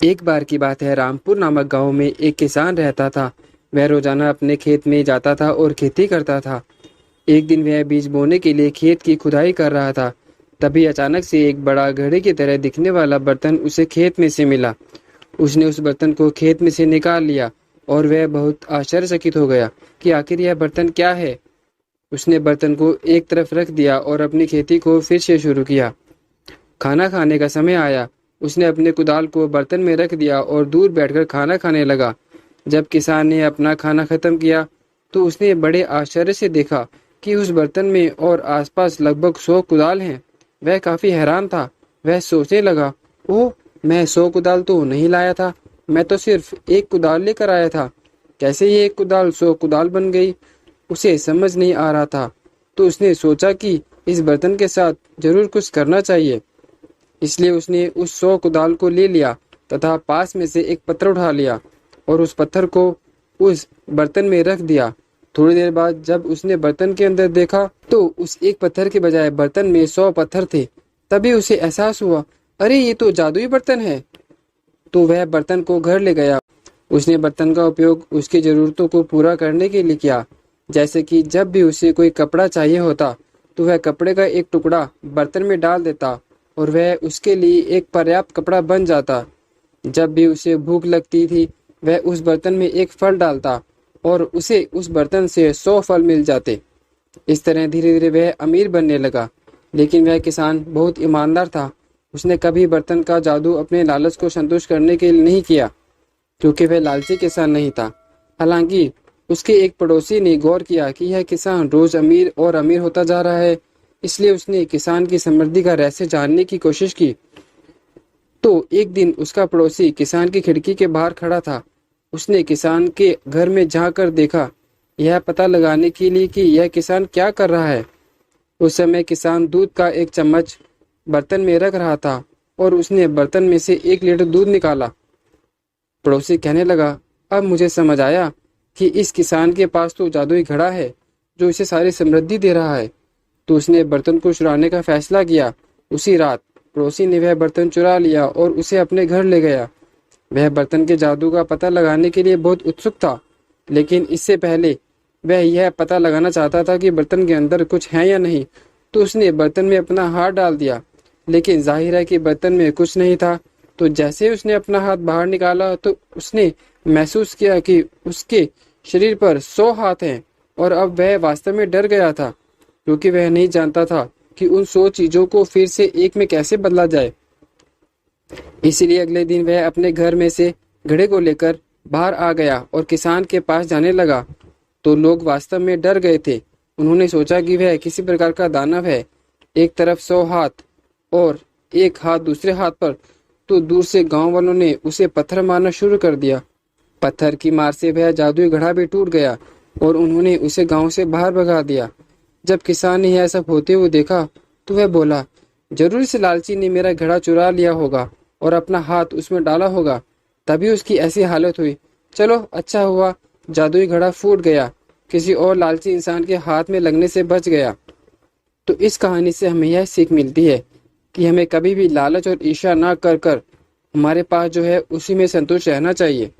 एक बार की बात है, रामपुर नामक गांव में एक किसान रहता था। वह रोजाना अपने खेत में जाता था और खेती करता था। एक दिन वह बीज बोने के लिए खेत की खुदाई कर रहा था। तभी अचानक से एक बड़ा घड़े की तरह दिखने वाला बर्तन उसे खेत में से मिला। उसने उस बर्तन को खेत में से निकाल लिया और वह बहुत आश्चर्यचकित हो गया कि आखिर यह बर्तन क्या है। उसने बर्तन को एक तरफ रख दिया और अपनी खेती को फिर से शुरू किया। खाना खाने का समय आया। उसने अपने कुदाल को बर्तन में रख दिया और दूर बैठकर खाना खाने लगा। जब किसान ने अपना खाना खत्म किया तो उसने बड़े आश्चर्य से देखा कि उस बर्तन में और आसपास लगभग 100 कुदाल हैं। वह काफी हैरान था। वह सोचने लगा, ओह, मैं 100 कुदाल तो नहीं लाया था। मैं तो सिर्फ एक कुदाल लेकर आया था। कैसे ये एक कुदाल 100 कुदाल बन गई? उसे समझ नहीं आ रहा था। तो उसने सोचा कि इस बर्तन के साथ जरूर कुछ करना चाहिए। इसलिए उसने उस 100 कुदाल को ले लिया तथा पास में से एक पत्थर उठा लिया और उस पत्थर को उस बर्तन में रख दिया। थोड़ी देर बाद जब उसने बर्तन के अंदर देखा तो उस एक पत्थर के बजाय बर्तन में 100 पत्थर थे। तभी उसे एहसास हुआ, अरे ये तो जादुई बर्तन है। तो वह बर्तन को घर ले गया। उसने बर्तन का उपयोग उसकी जरूरतों को पूरा करने के लिए किया। जैसे कि जब भी उसे कोई कपड़ा चाहिए होता तो वह कपड़े का एक टुकड़ा बर्तन में डाल देता और वह उसके लिए एक पर्याप्त कपड़ा बन जाता। जब भी उसे भूख लगती थी वह उस बर्तन में एक फल डालता और उसे उस बर्तन से 100 फल मिल जाते। इस तरह धीरे धीरे वह अमीर बनने लगा। लेकिन वह किसान बहुत ईमानदार था। उसने कभी बर्तन का जादू अपने लालच को संतुष्ट करने के लिए नहीं किया, क्योंकि वह लालची किसान नहीं था। हालांकि उसके एक पड़ोसी ने गौर किया कि यह किसान रोज अमीर और अमीर होता जा रहा है। इसलिए उसने किसान की समृद्धि का रहस्य जानने की कोशिश की। तो एक दिन उसका पड़ोसी किसान की खिड़की के बाहर खड़ा था। उसने किसान के घर में झांक देखा, यह पता लगाने के लिए कि यह किसान क्या कर रहा है। उस समय किसान दूध का एक चम्मच बर्तन में रख रहा था और उसने बर्तन में से 1 लीटर दूध निकाला। पड़ोसी कहने लगा, अब मुझे समझ आया कि इस किसान के पास तो जादुई घड़ा है जो इसे सारी समृद्धि दे रहा है। तो उसने बर्तन को चुराने का फैसला किया। उसी रात पड़ोसी ने वह बर्तन चुरा लिया और उसे अपने घर ले गया। वह बर्तन के जादू का पता लगाने के लिए बहुत उत्सुक था, लेकिन इससे पहले वह यह पता लगाना चाहता था कि बर्तन के अंदर कुछ है या नहीं। तो उसने बर्तन में अपना हाथ डाल दिया, लेकिन जाहिर है कि बर्तन में कुछ नहीं था। तो जैसे उसने अपना हाथ बाहर निकाला तो उसने महसूस किया कि उसके शरीर पर 100 हाथ हैं। और अब वह वास्तव में डर गया था, क्योंकि वह नहीं जानता था कि उन 100 चीजों को फिर से एक में कैसे बदला जाए। इसलिए अगले दिन वह अपने घर में से घड़े को लेकर बाहर आ गया और किसान के पास जाने लगा। तो लोग वास्तव में डर गए थे। उन्होंने सोचा कि वह किसी प्रकार का दानव है। एक तरफ 100 हाथ और एक हाथ दूसरे हाथ पर। तो दूर से गांव वालों ने उसे पत्थर मारना शुरू कर दिया। पत्थर की मार से वह जादुई घड़ा भी टूट गया और उन्होंने उसे गांव से बाहर भगा दिया। जब किसान ने यह सब होते हुए देखा तो वह बोला, जरूर इस लालची ने मेरा घड़ा चुरा लिया होगा और अपना हाथ उसमें डाला होगा, तभी उसकी ऐसी हालत हुई। चलो अच्छा हुआ जादुई घड़ा फूट गया, किसी और लालची इंसान के हाथ में लगने से बच गया। तो इस कहानी से हमें यह सीख मिलती है कि हमें कभी भी लालच और ईर्ष्या ना कर कर हमारे पास जो है उसी में संतुष्ट रहना चाहिए।